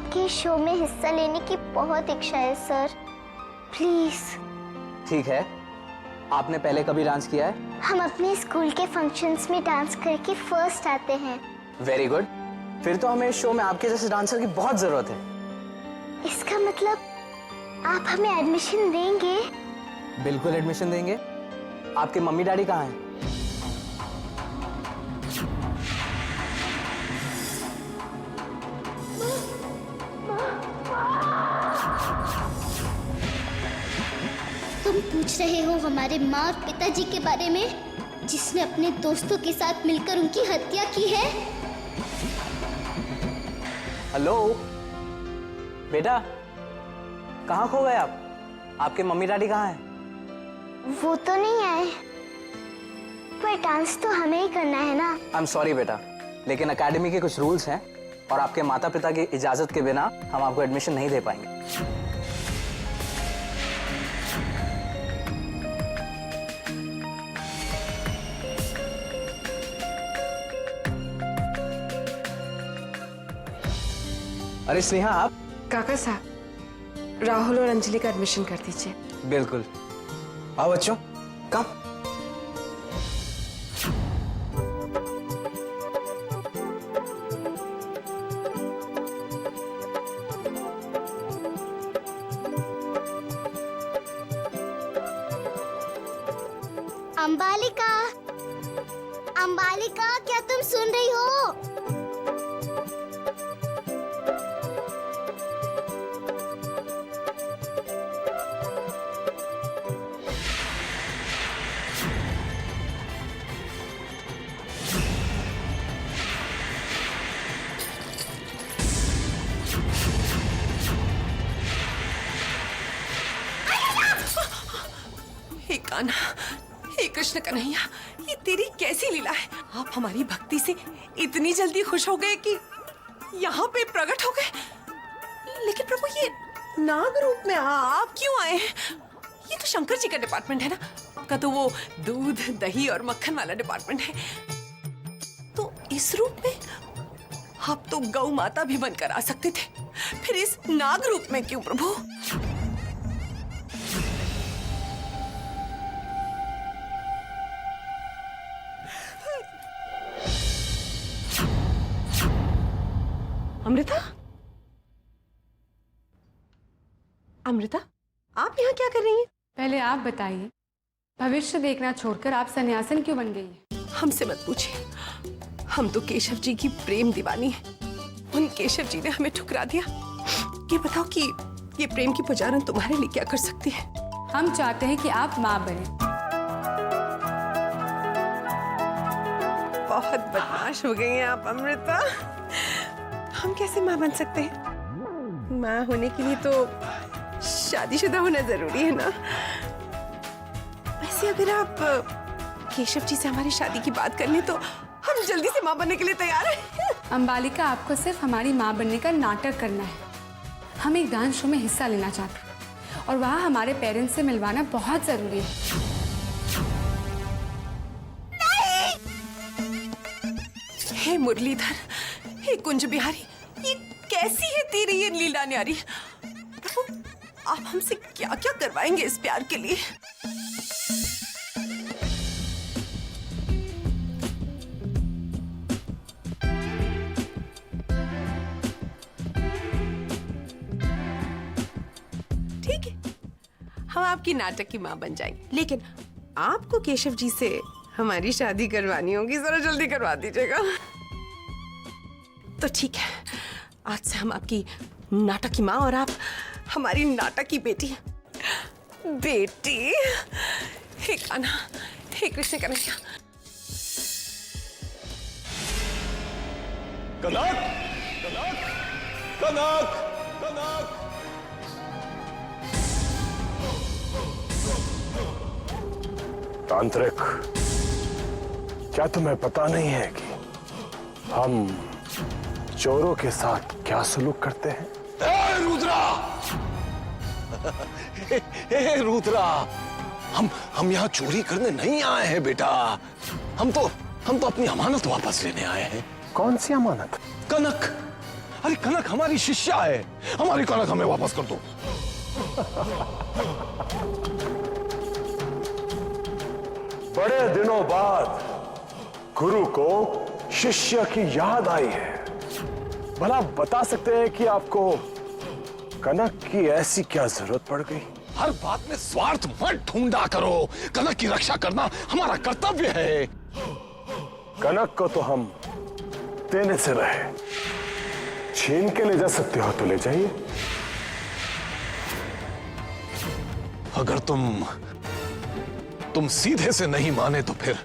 आपके शो में हिस्सा लेने की बहुत इच्छा है सर, प्लीज। ठीक है, आपने पहले कभी डांस किया है? हम अपने स्कूल के फंक्शंस में डांस करके फर्स्ट आते हैं। वेरी गुड, फिर तो हमें इस शो में आपके जैसे डांसर की बहुत जरूरत है। इसका मतलब आप हमें एडमिशन देंगे? बिल्कुल एडमिशन देंगे। आपके मम्मी डैडी कहाँ हैं? तुम पूछ रहे हो हमारे माँ और पिताजी के बारे में, जिसने अपने दोस्तों के साथ मिलकर उनकी हत्या की है? हेलो बेटा, कहाँ खो गए आप? आपके मम्मी डैडी कहाँ हैं? वो तो नहीं आए, पर डांस तो हमें ही करना है ना। आई एम सॉरी बेटा, लेकिन एकेडमी के कुछ रूल्स हैं और आपके माता पिता की इजाजत के बिना हम आपको एडमिशन नहीं दे पाएंगे। अरे स्नेहा, आप? काका साहब, राहुल और अंजलि का एडमिशन कर दीजिए। बिल्कुल, आओ बच्चों, कम। अंबालिका, अंबालिका, क्या तुम सुन रही हो? हे कान्हा, हे कृष्ण कन्हैया, ये तेरी कैसी लीला है? आप हमारी भक्ति से इतनी जल्दी खुश हो गए कि यहाँ पे प्रकट हो गए। लेकिन प्रभु, ये नाग रूप में आप क्यों आए हैं? ये तो शंकर जी का डिपार्टमेंट है ना। आपका तो वो दूध, दही और मक्खन वाला डिपार्टमेंट है। तो इस रूप में आप तो गौ माता भी बनकर आ सकते थे, फिर इस नाग रूप में क्यों प्रभु? अमृता, अमृता, आप यहाँ क्या कर रही हैं? पहले आप बताइए, भविष्य देखना छोड़कर आप सन्यासिन क्यों बन गई हैं? हमसे मत पूछिए, हम तो केशव जी की प्रेम दीवानी है। उन केशव जी ने हमें ठुकरा दिया। ये बताओ कि ये प्रेम की पुजारन तुम्हारे लिए क्या कर सकती है? हम चाहते हैं कि आप माँ बने। बहुत बदमाश हो गई हैं आप अमृता। हम कैसे माँ बन सकते हैं? माँ होने के लिए तो शादीशुदा होना जरूरी है ना। वैसे अगर आप केशव जी से हमारी शादी की बात कर लें तो हम जल्दी से माँ बनने के लिए तैयार हैं। अंबालिका, आपको सिर्फ हमारी माँ बनने का नाटक करना है। हम एक डांस शो में हिस्सा लेना चाहते हैं और वहाँ हमारे पेरेंट्स से मिलवाना बहुत जरूरी है। हे मुरलीधर, हे कुंज बिहारी, ये कैसी है तेरी ये लीला न्यारी? प्रभु, आप हमसे क्या क्या करवाएंगे इस प्यार के लिए? ठीक है, हम आपकी नाटक की माँ बन जाएंगे, लेकिन आपको केशव जी से हमारी शादी करवानी होगी। जरा जल्दी करवा दीजिएगा। तो ठीक है, आज से हम आपकी नाटक की माँ और आप हमारी नाटक की बेटी। बेटी, हे कान्हा, हे कृष्ण कन्हैया। कनक, कनक, कनक, कनक। तांत्रिक, क्या तुम्हें पता नहीं है कि हम चोरों के साथ क्या सलूक करते हैं? रुद्रा, हे रुद्रा, हम यहाँ चोरी करने नहीं आए हैं बेटा। हम तो अपनी अमानत वापस लेने आए हैं। कौन सी अमानत? कनक, अरे कनक हमारी शिष्या है, हमारी कनक हमें वापस कर दो। बड़े दिनों बाद गुरु को शिष्य की याद आई है। भला बता सकते हैं कि आपको कनक की ऐसी क्या जरूरत पड़ गई? हर बात में स्वार्थ मत ढूंढा करो। कनक की रक्षा करना हमारा कर्तव्य है। कनक को तो हम देने से रहे, छीन के ले जा सकते हो तो ले जाइए। अगर तुम सीधे से नहीं माने तो फिर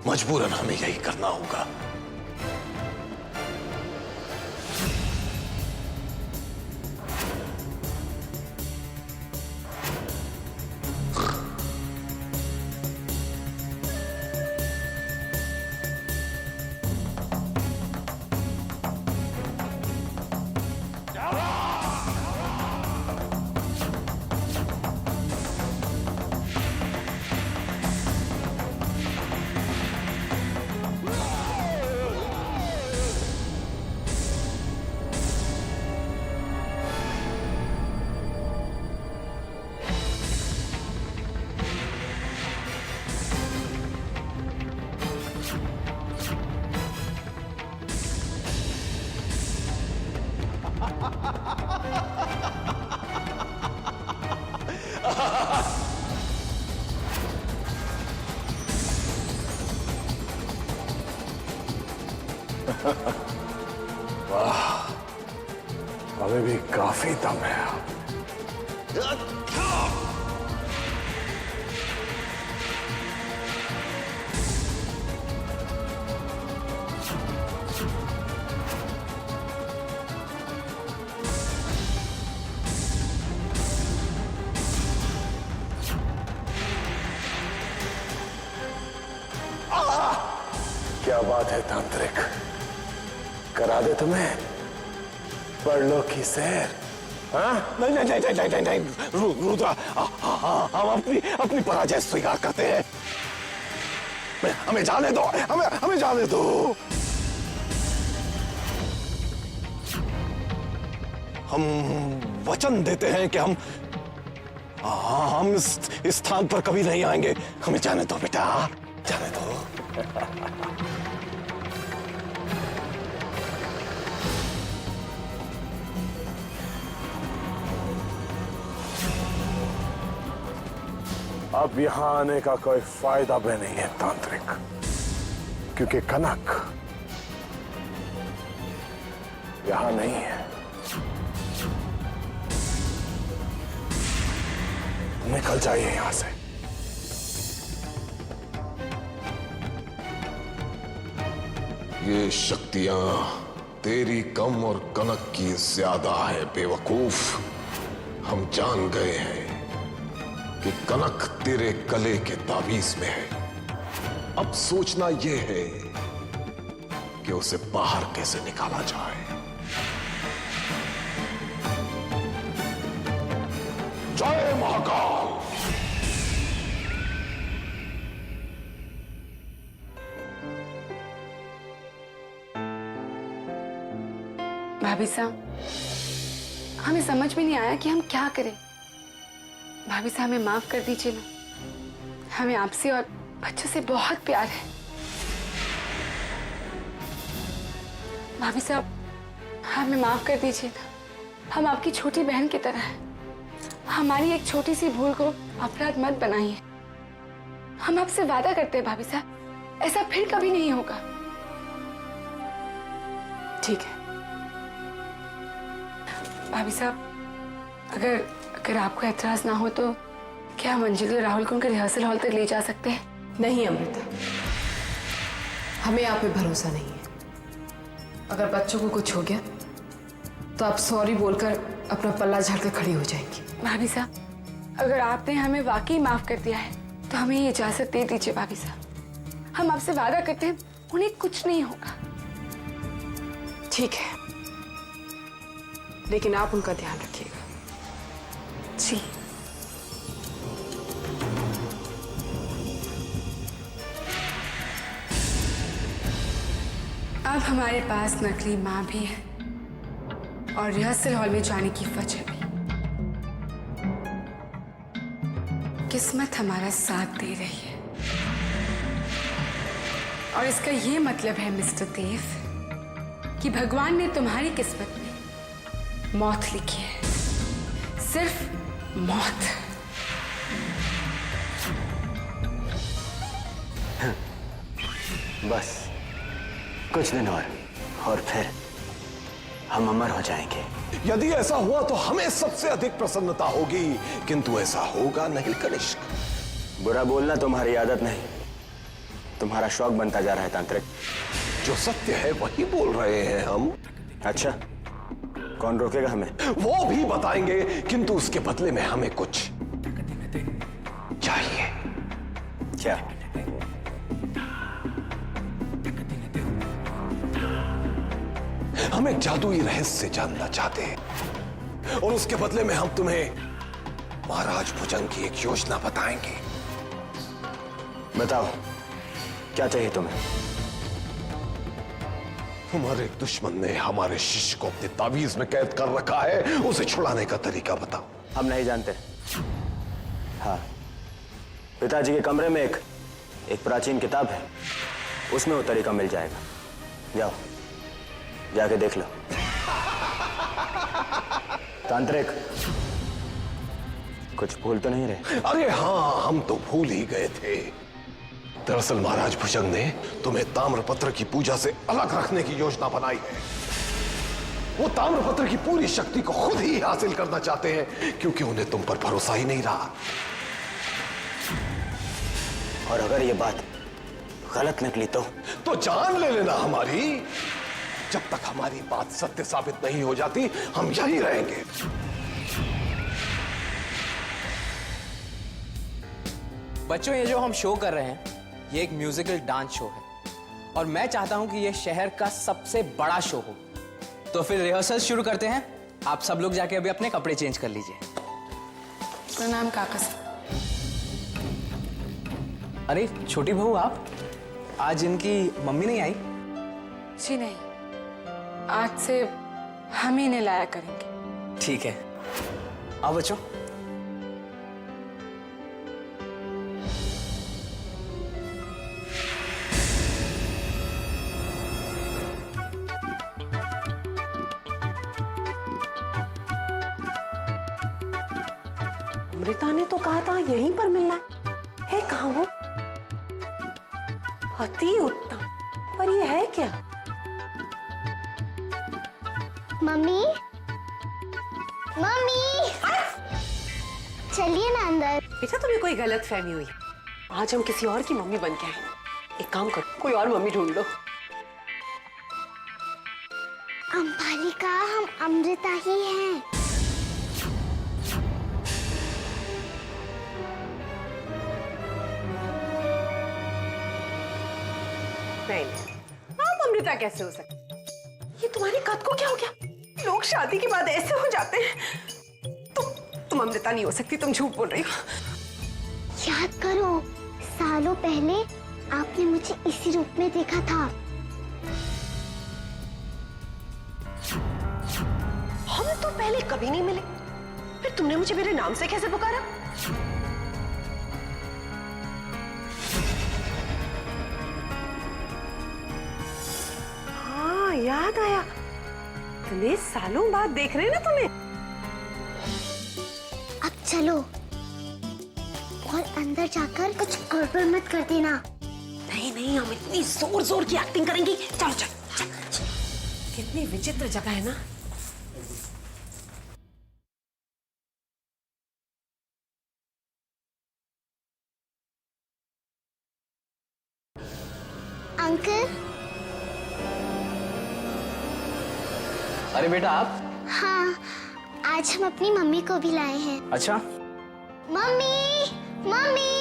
मजबूरन हमें यही करना होगा। वाह, हमें भी काफी दम है। क्या बात है तांत्रिक, करा दे तुम्हें परलों की सैर? हाँ? नहीं नहीं नहीं नहीं नहीं नहीं, रुद्रा, हम अपनी पराजय स्वीकार करते हैं। हमें जाने दो, हमें जाने दो। हम वचन देते हैं कि हम इस स्थान पर कभी नहीं आएंगे। हमें जाने दो बेटा, जाने दो। अब यहां आने का कोई फायदा भी नहीं है तांत्रिक, क्योंकि कनक यहां नहीं है। निकल जाइए यहां से। ये शक्तियां तेरी कम और कनक की ज्यादा है बेवकूफ। हम जान गए हैं कि कनक तेरे गले के ताबीज में है। अब सोचना यह है कि उसे बाहर कैसे निकाला जाए। जय महाकाल। भाभी साहब, हमें समझ में नहीं आया कि हम क्या करें। भाभी साहब, हमें माफ कर दीजिए ना। हमें आपसे और बच्चों से बहुत प्यार है। भाभी साहब, हमें माफ कर दीजिए ना। हम आपकी छोटी बहन की तरह हैं। हमारी एक छोटी सी भूल को अपराध मत बनाइए। हम आपसे वादा करते हैं भाभी साहब, ऐसा फिर कभी नहीं होगा। ठीक है भाभी साहब, अगर आपको एतराज ना हो तो क्या हम अंजलि और राहुल को उनके रिहर्सल हॉल तक ले जा सकते हैं? नहीं अमृता, हमें आप पे भरोसा नहीं है। अगर बच्चों को कुछ हो गया तो आप सॉरी बोलकर अपना पल्ला झाड़कर खड़ी हो जाएंगी। भाभी साहब, अगर आपने हमें वाकई माफ कर दिया है तो हमें ये इजाजत दे दीजिए भाभी साहब। हम आपसे वादा करते हैं उन्हें कुछ नहीं होगा। ठीक है, लेकिन आप उनका ध्यान रखिएगा। जी। अब हमारे पास नकली माँ भी है और रिहर्सल हॉल में जाने की वजह भी। किस्मत हमारा साथ दे रही है और इसका ये मतलब है मिस्टर देव कि भगवान ने तुम्हारी किस्मत में मौत लिखी है, सिर्फ मौत। बस कुछ दिन और फिर हम अमर हो जाएंगे। यदि ऐसा हुआ तो हमें सबसे अधिक प्रसन्नता होगी, किंतु ऐसा होगा नहीं कनिष्क। बुरा बोलना तुम्हारी आदत नहीं, तुम्हारा शौक बनता जा रहा है तांत्रिक। जो सत्य है वही बोल रहे हैं हम। अच्छा, कौन रोकेगा हमें? वो भी बताएंगे, किंतु उसके बदले में हमें कुछ चाहिए। क्या? हम एक जादुई रहस्य जानना चाहते हैं और उसके बदले में हम तुम्हें महाराज भुजंग की एक योजना बताएंगे। बताओ, क्या चाहिए तुम्हें? हमारे दुश्मन ने हमारे शिष्य को अपने ताबीज में कैद कर रखा है, उसे छुड़ाने का तरीका बताओ। हम नहीं जानते। हाँ, पिताजी के कमरे में एक प्राचीन किताब है, उसमें वो तरीका मिल जाएगा। जाओ, जाके देख लो। तांत्रिक, कुछ भूल तो नहीं रहे? अरे हाँ, हम तो भूल ही गए थे। दरअसल महाराज भुजंग ने तुम्हें ताम्रपत्र की पूजा से अलग रखने की योजना बनाई है। वो ताम्रपत्र की पूरी शक्ति को खुद ही हासिल करना चाहते हैं, क्योंकि उन्हें तुम पर भरोसा ही नहीं रहा। और अगर ये बात गलत निकली तो जान ले लेना हमारी। जब तक हमारी बात सत्य साबित नहीं हो जाती, हम यहीं रहेंगे। बच्चों, ये जो हम शो कर रहे हैं, ये एक म्यूजिकल डांस शो है और मैं चाहता हूं कि ये शहर का सबसे बड़ा शो हो। तो फिर रिहर्सल शुरू करते हैं। आप सब लोग जाके अभी अपने कपड़े चेंज कर लीजिए। प्रणाम काका। अरे छोटी बहू, आप आज इनकी मम्मी नहीं आई? जी नहीं, आज से हम ही इन्हें लाया करेंगे। ठीक है, आओ बच्चों। अमृता ने तो कहा था यहीं पर मिलना है कहाँ वो? अति उत्तम, पर ये है क्या? मम्मी, मम्मी, चलिए ना अंदर। बेटा, तुम्हें कोई गलत फहमी हुई है। आज हम किसी और की मम्मी बन के आए। एक काम करो, कोई और मम्मी ढूंढ लो। अंबालिका, हम अमृता ही हैं। नहीं, आप अमृता कैसे हो सकते? ये तुम्हारी कद को क्या हो गया? लोग शादी के बाद ऐसे हो जाते हैं। तुम अमृता नहीं हो सकती, तुम झूठ बोल रही हो। याद करो, सालों पहले आपने मुझे इसी रूप में देखा था। हम तो पहले कभी नहीं मिले, फिर तुमने मुझे मेरे नाम से कैसे पुकारा? हाँ, याद आया। इतने सालों बाद देख रहे हैं ना तुम्हें। अब चलो और अंदर जाकर कुछ गड़बड़ मत कर देना। नहीं नहीं, हम इतनी जोर जोर की एक्टिंग करेंगी। चलो चलो चलो। कितनी विचित्र जगह है ना। अंकल। अरे बेटा, आप? हाँ, आज हम अपनी मम्मी को भी लाए हैं। अच्छा। Mummy, mummy.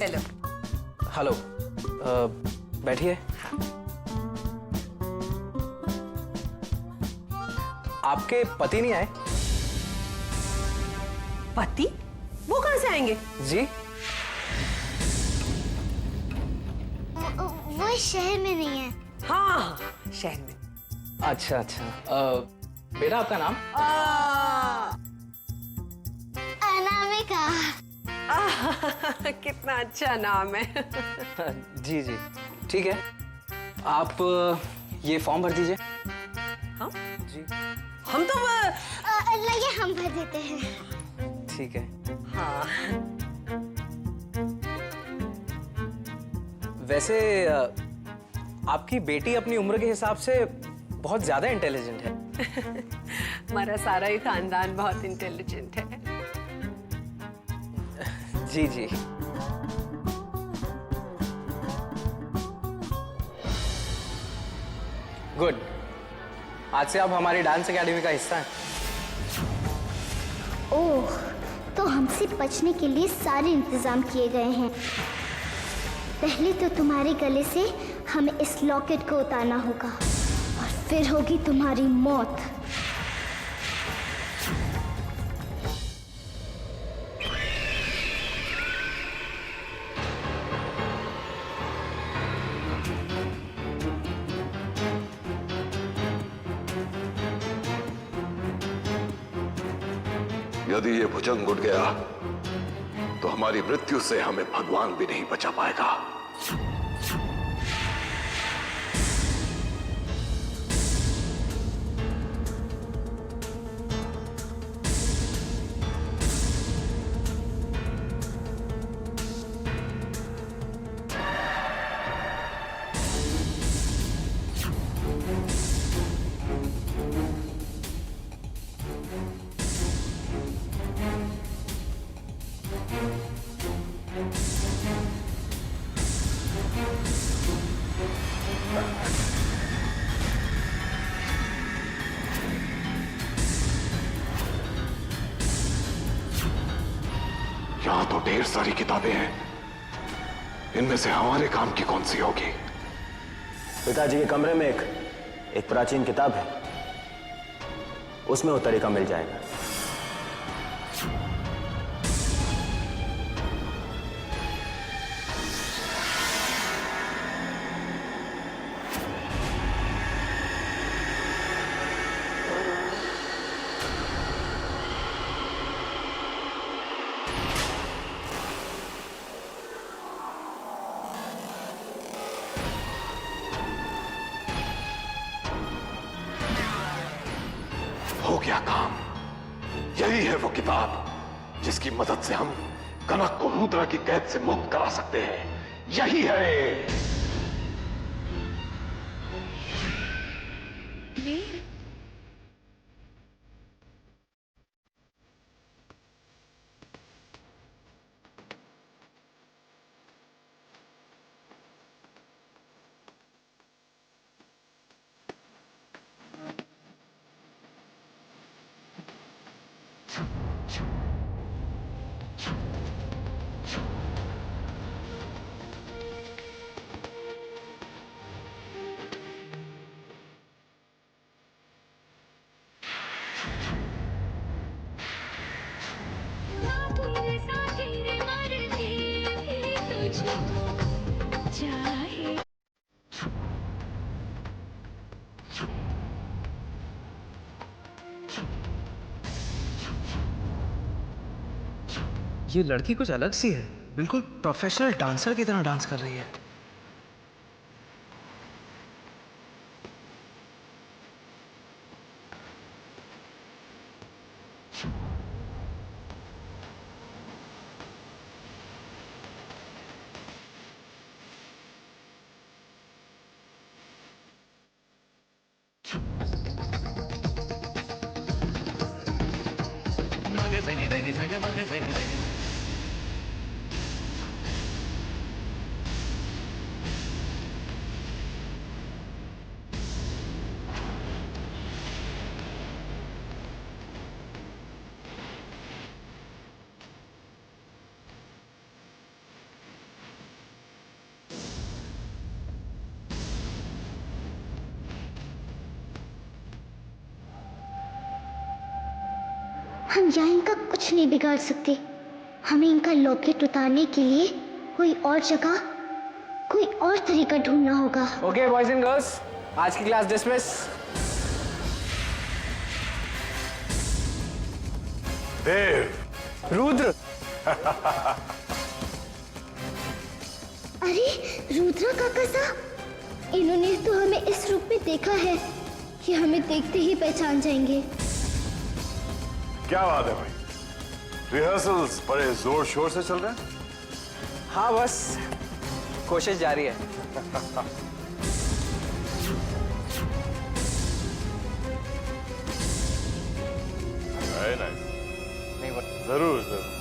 हेलो। हेलो, बैठिए। आपके पति नहीं आए? पति? वो कहां से आएंगे? जी, वो इस शहर में नहीं है। हाँ, शहर में। अच्छा अच्छा। बेटा आपका नाम? अनामिका। कितना अच्छा नाम है। जी जी ठीक है, आप ये फॉर्म भर दीजिए। हाँ? जी हम तो ये हम भर देते हैं। ठीक है। हाँ। वैसे आपकी बेटी अपनी उम्र के हिसाब से बहुत ज्यादा इंटेलिजेंट है। हमारा सारा ही खानदान बहुत इंटेलिजेंट है। जी जी। गुड, आज से आप हमारी डांस एकेडमी का हिस्सा हैं। ओह, तो हमसे बचने के लिए सारे इंतजाम किए गए हैं। पहले तो तुम्हारे गले से हमें इस लॉकेट को उतारना होगा और फिर होगी तुम्हारी मौत। यदि ये भुजंग उठ गया तो हमारी मृत्यु से हमें भगवान भी नहीं बचा पाएगा। यहां तो ढेर सारी किताबें हैं, इनमें से हमारे काम की कौन सी होगी? पिताजी के कमरे में एक प्राचीन किताब है, उसमें वो तरीका मिल जाएगा। हो गया काम। यही है वो किताब जिसकी मदद से हम कनक को रुद्रा की कैद से मुक्त करा सकते हैं। यही है। ये लड़की कुछ अलग सी है, बिल्कुल प्रोफेशनल डांसर की तरह डांस कर रही है। हम यहाँ इनका कुछ नहीं बिगाड़ सकते। हमें इनका लॉकेट उतारने के लिए कोई और जगह कोई और तरीका ढूंढना होगा। ओके बॉयज एंड गर्ल्स, आज की क्लास डिसमिस। देव, रुद्र, अरे रुद्रा काका साहब, इन्होंने तो हमें इस रूप में देखा है कि हमें देखते ही पहचान जाएंगे। क्या बात है भाई, रिहर्सल्स बड़े जोर शोर से चल रहे हैं। हाँ बस कोशिश जारी है। Very nice. नहीं बस जरूर जरूर।